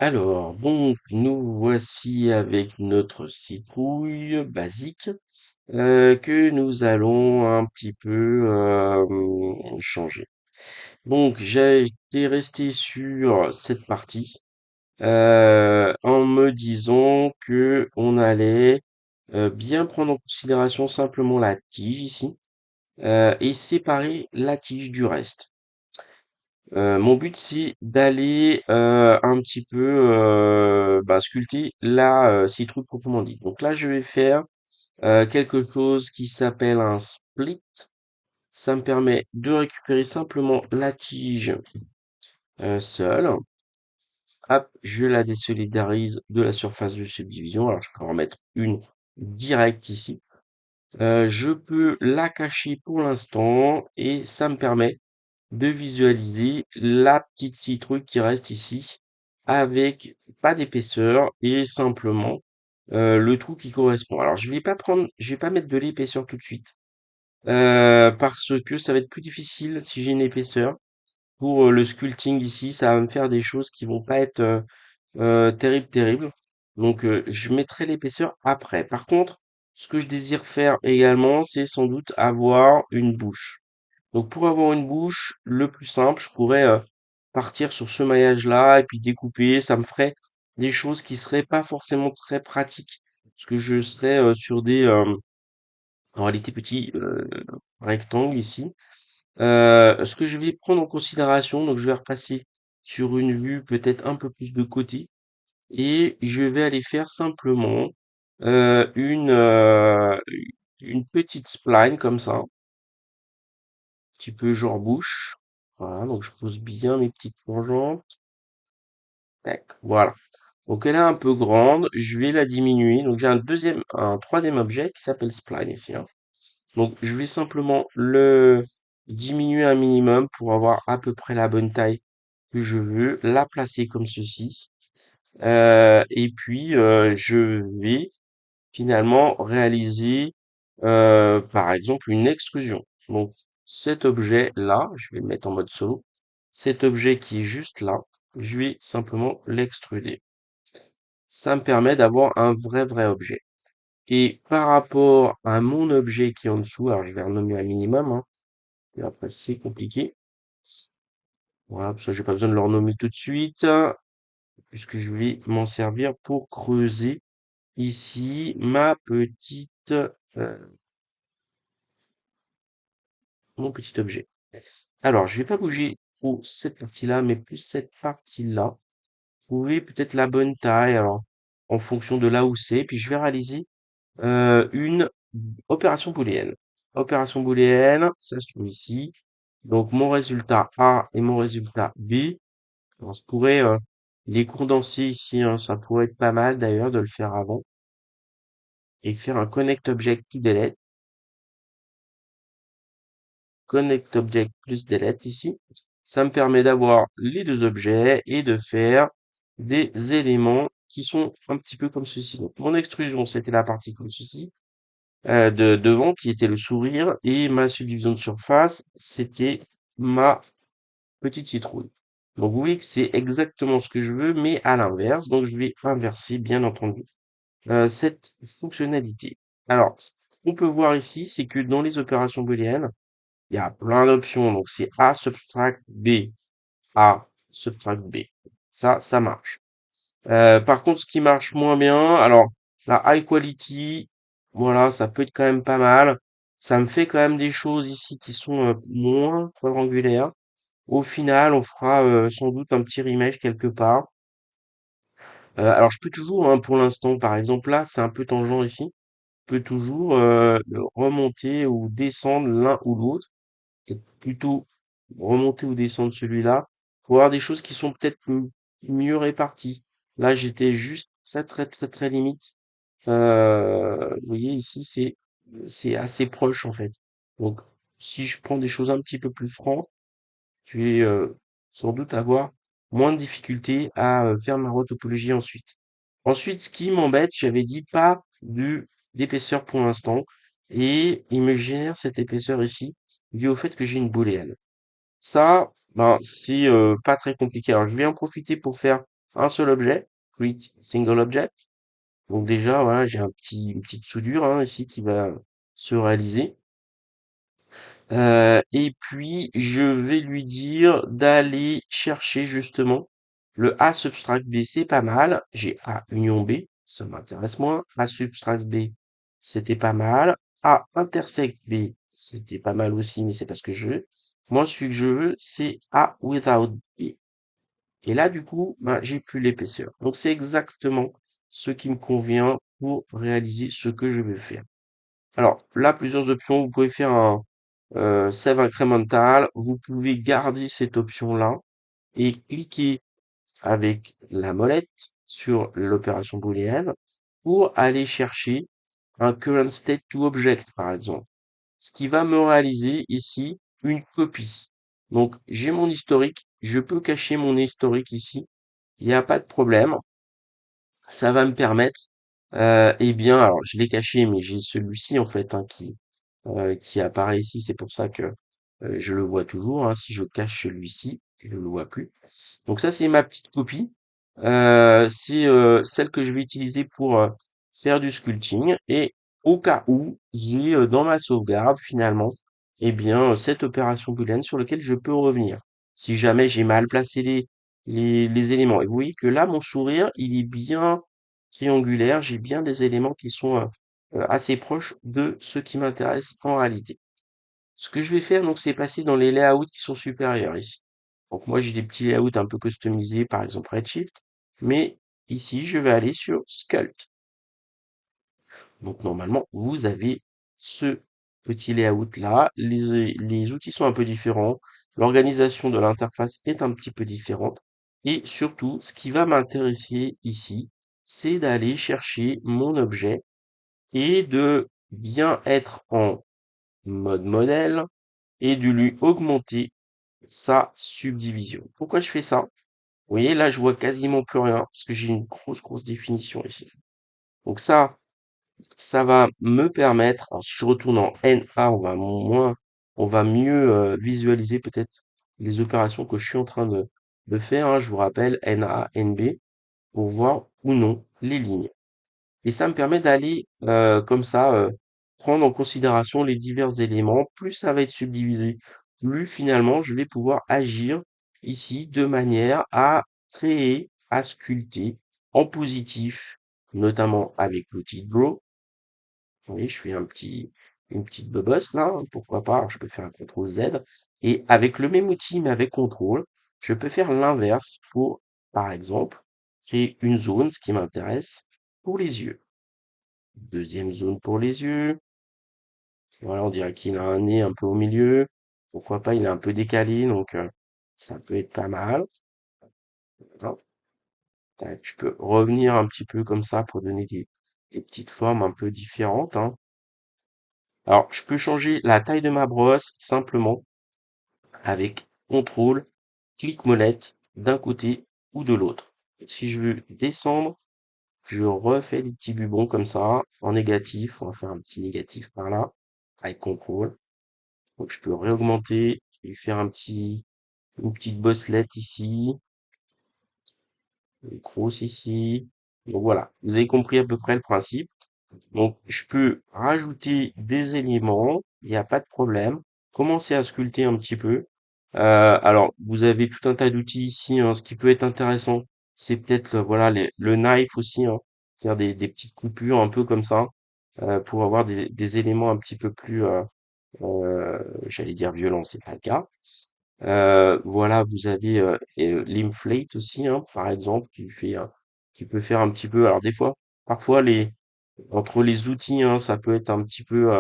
Alors, donc, nous voici avec notre citrouille basique que nous allons un petit peu changer. Donc, j'ai été resté sur cette partie en me disant que on allait bien prendre en considération simplement la tige ici et séparer la tige du reste. Mon but, c'est d'aller un petit peu sculpter la citrouille proprement dit. Donc là, je vais faire quelque chose qui s'appelle un split. Ça me permet de récupérer simplement la tige seule. Hop, je la désolidarise de la surface de subdivision. Alors, je peux en mettre une directe ici. Je peux la cacher pour l'instant et ça me permet de visualiser la petite citrouille qui reste ici avec pas d'épaisseur et simplement le trou qui correspond. Alors je vais pas mettre de l'épaisseur tout de suite parce que ça va être plus difficile si j'ai une épaisseur pour le sculpting ici. Ça va me faire des choses qui vont pas être terribles. Donc je mettrai l'épaisseur après. Par contre, ce que je désire faire également, c'est sans doute avoir une bouche. Donc pour avoir une bouche, le plus simple, je pourrais partir sur ce maillage-là et puis découper. Ça me ferait des choses qui seraient pas forcément très pratiques, parce que je serais sur des, en réalité, petits rectangles ici. Ce que je vais prendre en considération, donc je vais repasser sur une vue peut-être un peu plus de côté, et je vais aller faire simplement euh, une, euh, une petite spline comme ça, un petit peu genre bouche. Voilà, donc je pose bien mes petites tangentes. Tac, voilà. Donc elle est un peu grande, je vais la diminuer. Donc j'ai un troisième objet qui s'appelle spline ici, hein. Donc je vais simplement le diminuer un minimum pour avoir à peu près la bonne taille que je veux, la placer comme ceci. Et puis je vais finalement réaliser par exemple une extrusion. Donc cet objet-là, je vais le mettre en mode solo. Cet objet qui est juste là, je vais simplement l'extruder. Ça me permet d'avoir un vrai objet. Et par rapport à mon objet qui est en dessous, alors je vais renommer un minimum, hein, et après c'est compliqué. Voilà, parce que j'ai pas besoin de le renommer tout de suite, puisque je vais m'en servir pour creuser ici ma petite, mon petit objet. Alors, je vais pas bouger trop cette partie-là, mais plus cette partie-là. Trouver peut-être la bonne taille, alors, en fonction de là où c'est. Puis je vais réaliser une opération booléenne. Opération booléenne, ça se trouve ici. Donc mon résultat A et mon résultat B. Alors, je pourrais les condenser ici, hein. Ça pourrait être pas mal d'ailleurs de le faire avant. Et faire un connect object to delete. Connect object plus delete ici. Ça me permet d'avoir les deux objets et de faire des éléments qui sont un petit peu comme ceci. Donc, mon extrusion, c'était la partie comme ceci, de devant, qui était le sourire, et ma subdivision de surface, c'était ma petite citrouille. Donc, vous voyez que c'est exactement ce que je veux, mais à l'inverse. Donc, je vais inverser, bien entendu, cette fonctionnalité. Alors, ce qu'on peut voir ici, c'est que dans les opérations booléennes, il y a plein d'options. Donc, c'est A subtract B. A subtract B. Ça marche. Par contre, ce qui marche moins bien, alors, la high quality, voilà, ça peut être quand même pas mal. Ça me fait quand même des choses ici qui sont moins quadrangulaires. Au final, on fera sans doute un petit remesh quelque part. Alors, je peux toujours, hein, pour l'instant, par exemple, là, c'est un peu tangent ici. Je peux toujours remonter ou descendre l'un ou l'autre. Peut-être plutôt remonter ou descendre celui-là pour avoir des choses qui sont peut-être mieux réparties. Là, j'étais juste très limite. Vous voyez ici, c'est assez proche en fait. Donc, si je prends des choses un petit peu plus francs, je vais sans doute avoir moins de difficultés à faire ma retopologie ensuite. Ensuite, ce qui m'embête, j'avais dit pas d'épaisseur pour l'instant, et il me génère cette épaisseur ici, dû au fait que j'ai une booléenne. Ça, ben, c'est pas très compliqué. Alors, je vais en profiter pour faire un seul objet, create single object. Donc déjà, voilà, j'ai une petite soudure hein, ici qui va se réaliser. Et puis, je vais lui dire d'aller chercher justement le A subtract B, c'est pas mal. J'ai A union B, ça m'intéresse moins. A subtract B, c'était pas mal. A intersect B, c'était pas mal aussi, mais c'est pas ce que je veux. Moi, celui que je veux, c'est A without B. Et là, du coup, ben, j'ai plus l'épaisseur. Donc, c'est exactement ce qui me convient pour réaliser ce que je veux faire. Alors, là, plusieurs options. Vous pouvez faire un Save incrémental. Vous pouvez garder cette option-là et cliquer avec la molette sur l'opération booléenne pour aller chercher un current state to object, par exemple. Ce qui va me réaliser ici une copie. Donc, j'ai mon historique. Je peux cacher mon historique ici. Il n'y a pas de problème. Ça va me permettre, eh bien, alors je l'ai caché, mais j'ai celui-ci en fait hein, qui apparaît ici. C'est pour ça que je le vois toujours. Hein. Si je cache celui-ci, je ne le vois plus. Donc ça, c'est ma petite copie. C'est celle que je vais utiliser pour faire du sculpting. Et au cas où, j'ai dans ma sauvegarde finalement, eh bien, cette opération boolean sur laquelle je peux revenir. Si jamais j'ai mal placé les éléments. Et vous voyez que là, mon sourire, il est bien triangulaire. J'ai bien des éléments qui sont assez proches de ce qui m'intéresse en réalité. Ce que je vais faire, donc, c'est passer dans les layouts qui sont supérieurs ici. Donc, moi, j'ai des petits layouts un peu customisés, par exemple Redshift. Mais ici, je vais aller sur Sculpt. Donc, normalement, vous avez ce petit layout-là. Les outils sont un peu différents. L'organisation de l'interface est un petit peu différente. Et surtout, ce qui va m'intéresser ici, c'est d'aller chercher mon objet et de bien être en mode modèle et de lui augmenter sa subdivision. Pourquoi je fais ça? Vous voyez, là, je vois quasiment plus rien parce que j'ai une grosse définition ici. Donc ça va me permettre, alors si je retourne en NA, on va mieux visualiser peut-être les opérations que je suis en train de faire. Hein. Je vous rappelle NA, NB pour voir ou non les lignes. Et ça me permet d'aller comme ça prendre en considération les divers éléments. Plus ça va être subdivisé, plus finalement je vais pouvoir agir ici de manière à créer, à sculpter en positif, notamment avec l'outil Draw. Vous voyez, je fais une petite bobosse là, hein, pourquoi pas. Alors, je peux faire un CTRL Z. Et avec le même outil, mais avec CTRL, je peux faire l'inverse pour, par exemple, créer une zone, ce qui m'intéresse, pour les yeux. Deuxième zone pour les yeux. Voilà, on dirait qu'il a un nez un peu au milieu. Pourquoi pas, il est un peu décalé, donc ça peut être pas mal. Voilà. Tac, je peux revenir un petit peu comme ça pour donner des petites formes un peu différentes. Hein. Alors, je peux changer la taille de ma brosse simplement avec CTRL, clic molette d'un côté ou de l'autre. Si je veux descendre, je refais des petits bubons comme ça, en négatif. On va faire un petit négatif par là, avec CTRL. Donc je peux réaugmenter, lui faire une petite bosselette ici, une grosse ici. Donc voilà, vous avez compris à peu près le principe. Donc je peux rajouter des éléments, il n'y a pas de problème. Commencer à sculpter un petit peu. Alors vous avez tout un tas d'outils ici. Hein. Ce qui peut être intéressant, c'est peut-être voilà le knife aussi, hein. Faire des petites coupures un peu comme ça pour avoir des éléments un petit peu plus j'allais dire violent, c'est pas le cas. Voilà, vous avez l'inflate aussi, hein, par exemple, qui peut faire un petit peu. Alors des fois, parfois entre les outils, hein, ça peut être un petit peu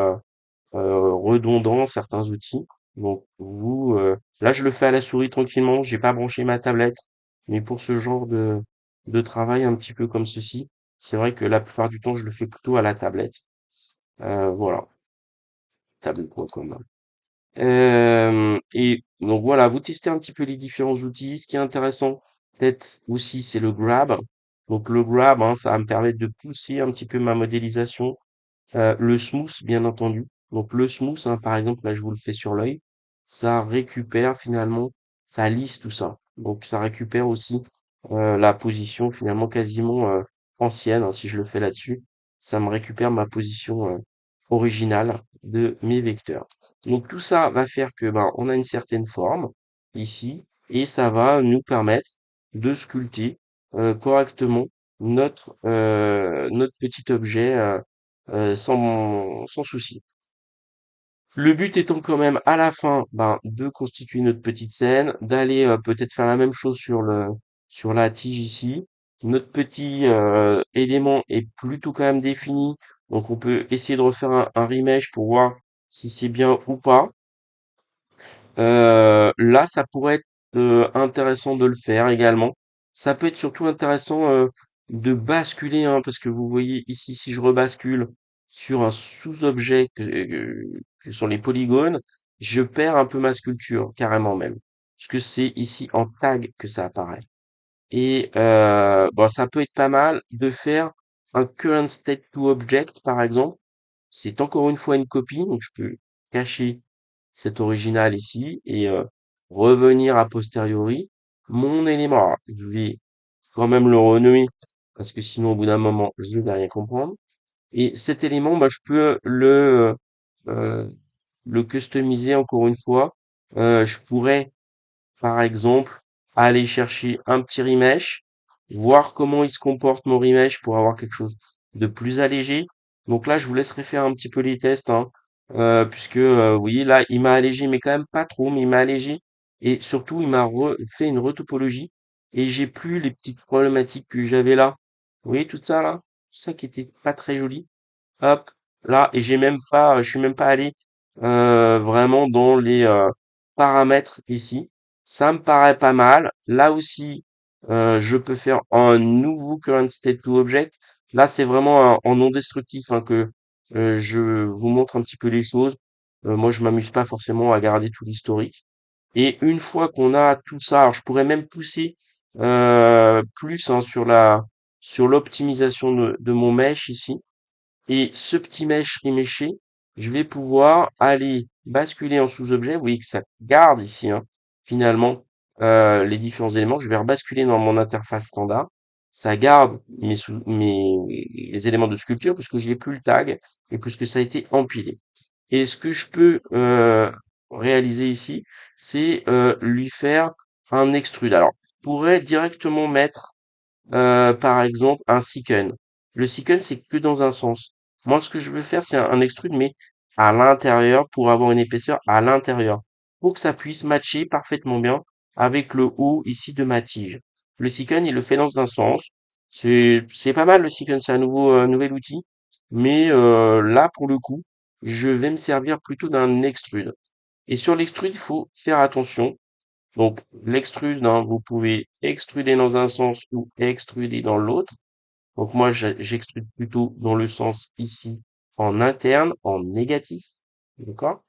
redondant certains outils. Donc là, je le fais à la souris tranquillement. J'ai pas branché ma tablette, mais pour ce genre de travail un petit peu comme ceci, c'est vrai que la plupart du temps, je le fais plutôt à la tablette. Voilà, tablette.com. Et donc voilà, vous testez un petit peu les différents outils. Ce qui est intéressant, peut-être aussi, c'est le grab. Donc le grab, hein, ça va me permettre de pousser un petit peu ma modélisation. Le smooth, bien entendu. Donc le smooth, hein, par exemple, là je vous le fais sur l'œil, ça récupère finalement, ça lisse tout ça. Donc ça récupère aussi la position finalement quasiment ancienne, hein, si je le fais là-dessus, ça me récupère ma position originale de mes vecteurs. Donc tout ça va faire que ben on a une certaine forme ici et ça va nous permettre de sculpter correctement notre petit objet sans souci. Le but étant quand même à la fin ben, de constituer notre petite scène, d'aller peut-être faire la même chose sur la tige ici. Notre petit élément est plutôt quand même défini, donc on peut essayer de refaire un remesh pour voir si c'est bien ou pas. Là, ça pourrait être intéressant de le faire également. Ça peut être surtout intéressant de basculer, hein, parce que vous voyez ici, si je rebascule sur un sous-objet que sont les polygones, je perds un peu ma sculpture, carrément même. Parce que c'est ici en tag que ça apparaît. Et bon, ça peut être pas mal de faire un current state to object, par exemple. C'est encore une fois une copie, donc je peux cacher cet original ici et revenir a posteriori. Mon élément, alors, je vais quand même le renommer parce que sinon au bout d'un moment je ne vais rien comprendre. Et cet élément, bah, je peux euh, le customiser encore une fois. Je pourrais par exemple, aller chercher un petit remesh, voir comment il se comporte mon remesh pour avoir quelque chose de plus allégé. Donc là, je vous laisserai faire un petit peu les tests, hein, puisque oui, là, il m'a allégé, mais quand même pas trop, mais il m'a allégé. Et surtout, il m'a fait une retopologie et j'ai plus les petites problématiques que j'avais là. Vous voyez tout ça là? Tout ça qui était pas très joli. Hop, là, et j'ai même pas, je suis même pas allé vraiment dans les paramètres ici. Ça me paraît pas mal. Là aussi, je peux faire un nouveau current state to object. Là, c'est vraiment en non destructif hein, que je vous montre un petit peu les choses. Moi, je m'amuse pas forcément à garder tout l'historique. Et une fois qu'on a tout ça, alors je pourrais même pousser plus hein, sur l'optimisation de mon mesh ici. Et ce petit mesh reméché, je vais pouvoir aller basculer en sous-objet. Vous voyez que ça garde ici, hein, finalement, les différents éléments. Je vais rebasculer dans mon interface standard. Ça garde les éléments de sculpture puisque je n'ai plus le tag et puisque ça a été empilé. Et ce que je peux réaliser ici, c'est lui faire un extrude. Alors, je pourrais directement mettre par exemple, un Siken. Le Siken, c'est que dans un sens. Moi, ce que je veux faire, c'est un extrude, mais à l'intérieur, pour avoir une épaisseur à l'intérieur, pour que ça puisse matcher parfaitement bien avec le haut ici de ma tige. Le Siken, il le fait dans un sens. C'est pas mal le Siken, c'est un nouvel outil. Mais là, pour le coup, je vais me servir plutôt d'un extrude. Et sur l'extrude, il faut faire attention. Donc, l'extrude, hein, vous pouvez extruder dans un sens ou extruder dans l'autre. Donc, moi, j'extrude plutôt dans le sens ici, en interne, en négatif. D'accord?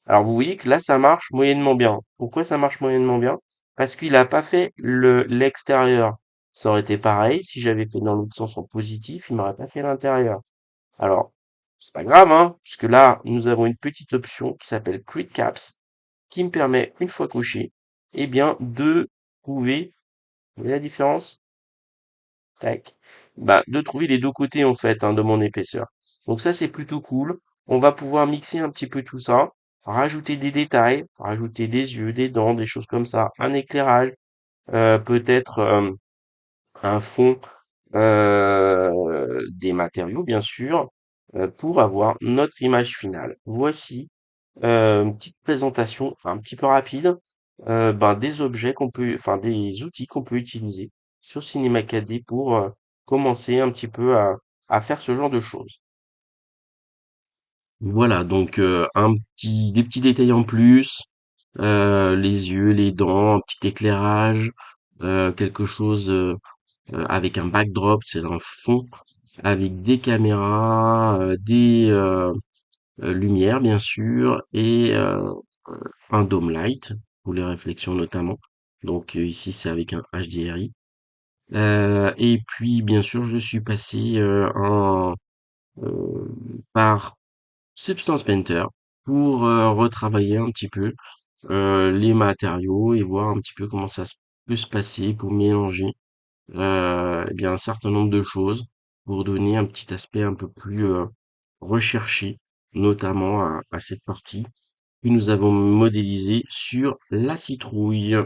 Alors, vous voyez que là, ça marche moyennement bien. Pourquoi ça marche moyennement bien? Parce qu'il n'a pas fait l'extérieur. Ça aurait été pareil. Si j'avais fait dans l'autre sens en positif, il m'aurait pas fait l'intérieur. Alors, c'est pas grave, hein, puisque là, nous avons une petite option qui s'appelle Create Caps qui me permet, une fois coché, eh bien, de trouver, vous voyez la différence? Tac. Bah, de trouver les deux côtés, en fait, hein, de mon épaisseur. Donc ça, c'est plutôt cool. On va pouvoir mixer un petit peu tout ça, rajouter des détails, rajouter des yeux, des dents, des choses comme ça, un éclairage, peut-être un fond, des matériaux, bien sûr, pour avoir notre image finale. Voici une petite présentation un petit peu rapide ben, des objets qu'on peut, enfin des outils qu'on peut utiliser sur Cinema 4D pour commencer un petit peu à faire ce genre de choses. Voilà, donc des petits détails en plus, les yeux, les dents, un petit éclairage, quelque chose avec un backdrop, c'est un fond avec des caméras, des lumières bien sûr et un dome light pour les réflexions notamment. Donc ici c'est avec un HDRI. Et puis bien sûr je suis passé euh, par Substance Painter pour retravailler un petit peu les matériaux et voir un petit peu comment peut se passer pour mélanger. eh bien, un certain nombre de choses pour donner un petit aspect un peu plus recherché, notamment à cette partie que nous avons modélisée sur la citrouille.